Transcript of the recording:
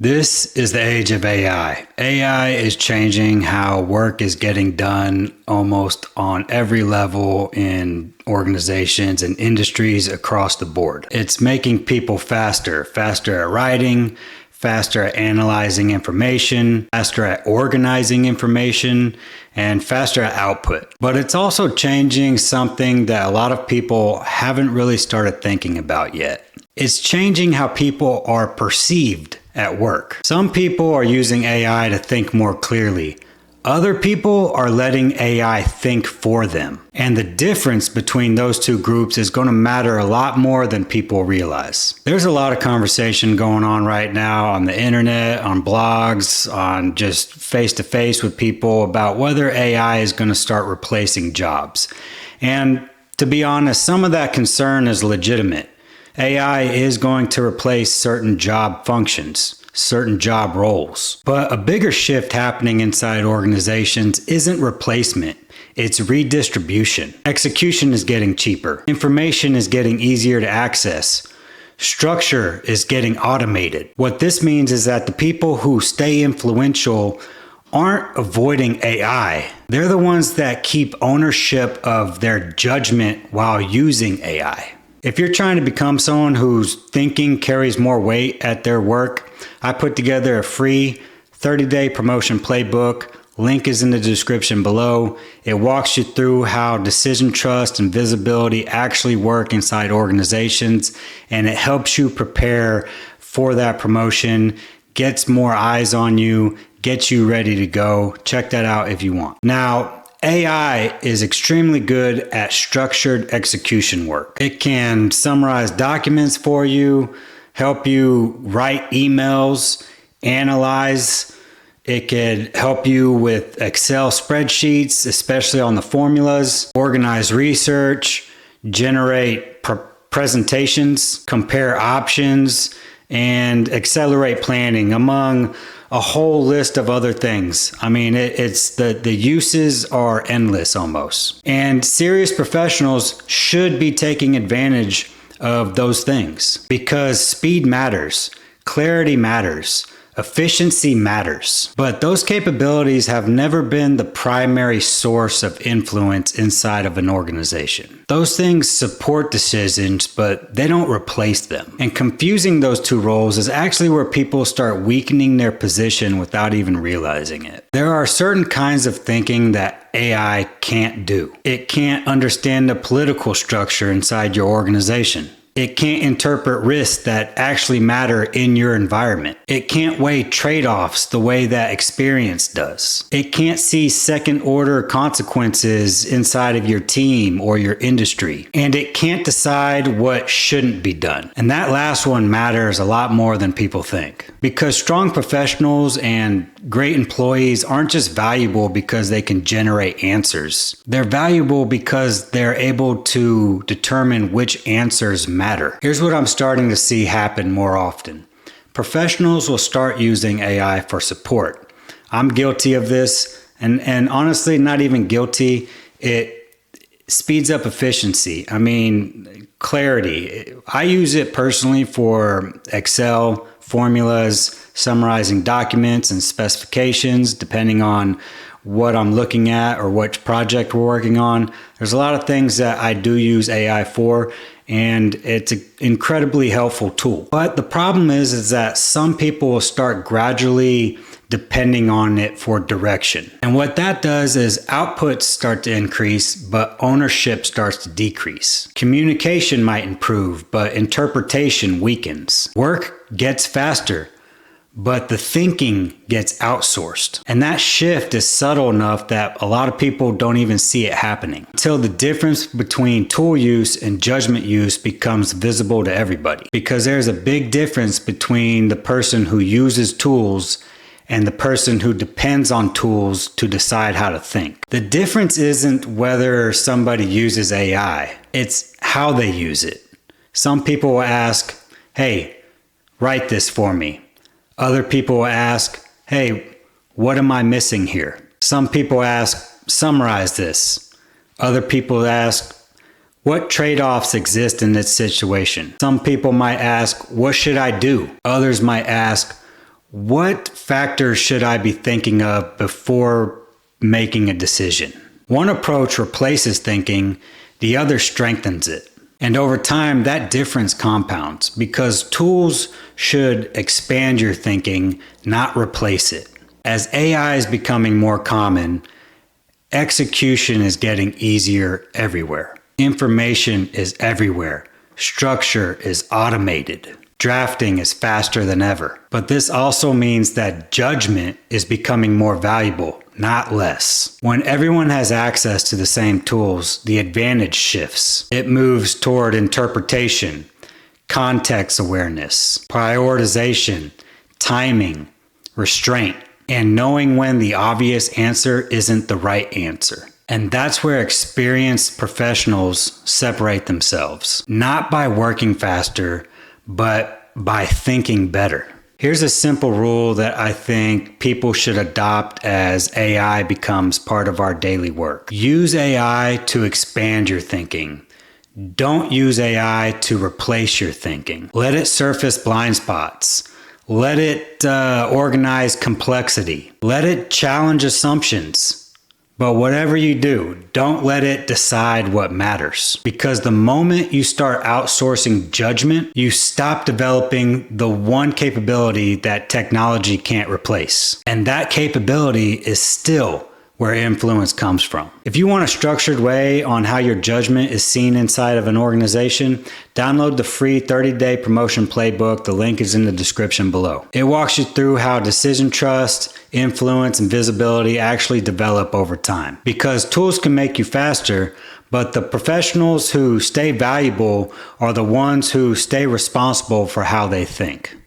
This is the age of AI. AI is changing how work is getting done almost on every level in organizations and industries across the board. It's making people faster at writing, faster at analyzing information, faster at organizing information, and faster at output. But it's also changing something that a lot of people haven't really started thinking about yet. It's changing how people are perceived at work. Some people are using AI to think more clearly. Other people are letting AI think for them. And the difference between those two groups is going to matter a lot more than people realize. There's a lot of conversation going on right now on the internet, on blogs, on just face-to-face with people about whether AI is going to start replacing jobs. And to be honest, some of that concern is legitimate. AI is going to replace certain job functions, certain job roles. But a bigger shift happening inside organizations isn't replacement, it's redistribution. Execution is getting cheaper. Information is getting easier to access. Structure is getting automated. What this means is that the people who stay influential aren't avoiding AI. They're the ones that keep ownership of their judgment while using AI. If you're trying to become someone whose thinking carries more weight at their work, I put together a free 30-day promotion playbook. Link is in the description below. It walks you through how decision trust and visibility actually work inside organizations, and it helps you prepare for that promotion, gets more eyes on you, gets you ready to go. Check that out if you want. Now, AI is extremely good at structured execution work. It can summarize documents for you, help you write emails, analyze. It could help you with Excel spreadsheets, especially on the formulas, organize research, generate presentations, compare options, and accelerate planning, among a whole list of other things. I mean, it's the uses are endless almost. And serious professionals should be taking advantage of those things because speed matters, clarity matters, efficiency matters. But those capabilities have never been the primary source of influence inside of an organization. Those things support decisions, but they don't replace them. And confusing those two roles is actually where people start weakening their position without even realizing it. There are certain kinds of thinking that AI can't do. It can't understand the political structure inside your organization. It can't interpret risks that actually matter in your environment. It can't weigh trade-offs the way that experience does. It can't see second-order consequences inside of your team or your industry. And it can't decide what shouldn't be done. And that last one matters a lot more than people think. Because strong professionals and great employees aren't just valuable because they can generate answers. They're valuable because they're able to determine which answers matter. Here's what I'm starting to see happen more often. Professionals will start using AI for support. I'm guilty of this, and honestly, not even guilty. It speeds up efficiency. I mean, clarity. I use it personally for Excel, formulas, summarizing documents and specifications, depending on what I'm looking at or which project we're working on. There's a lot of things that I do use AI for, and it's an incredibly helpful tool. But the problem is that some people will start gradually depending on it for direction. And what that does is outputs start to increase, but ownership starts to decrease. Communication might improve, but interpretation weakens. Work gets faster, but the thinking gets outsourced. And that shift is subtle enough that a lot of people don't even see it happening until the difference between tool use and judgment use becomes visible to everybody. Because there's a big difference between the person who uses tools and the person who depends on tools to decide how to think. The difference isn't whether somebody uses AI, it's how they use it. Some people will ask, hey, write this for me. Other people will ask, hey, what am I missing here? Some people ask, summarize this. Other people ask, what trade-offs exist in this situation? Some people might ask, what should I do? Others might ask, What factors should I be thinking of before making a decision? One approach replaces thinking, the other strengthens it. And over time, that difference compounds because tools should expand your thinking, not replace it. As AI is becoming more common, execution is getting easier everywhere. Information is everywhere. Structure is automated. Drafting is faster than ever. But this also means that judgment is becoming more valuable, not less. When everyone has access to the same tools, the advantage shifts. It moves toward interpretation, context awareness, prioritization, timing, restraint, and knowing when the obvious answer isn't the right answer. And that's where experienced professionals separate themselves, not by working faster, but by thinking better. Here's a simple rule that I think people should adopt as AI becomes part of our daily work. Use AI to expand your thinking. Don't use AI to replace your thinking. Let it surface blind spots. Let it organize complexity. Let it challenge assumptions. But whatever you do, don't let it decide what matters. Because the moment you start outsourcing judgment, you stop developing the one capability that technology can't replace. And that capability is still where influence comes from. If you want a structured way on how your judgment is seen inside of an organization, download the free 30-day promotion playbook. The link is in the description below. It walks you through how decision trust, influence, and visibility actually develop over time. Because tools can make you faster, but the professionals who stay valuable are the ones who stay responsible for how they think.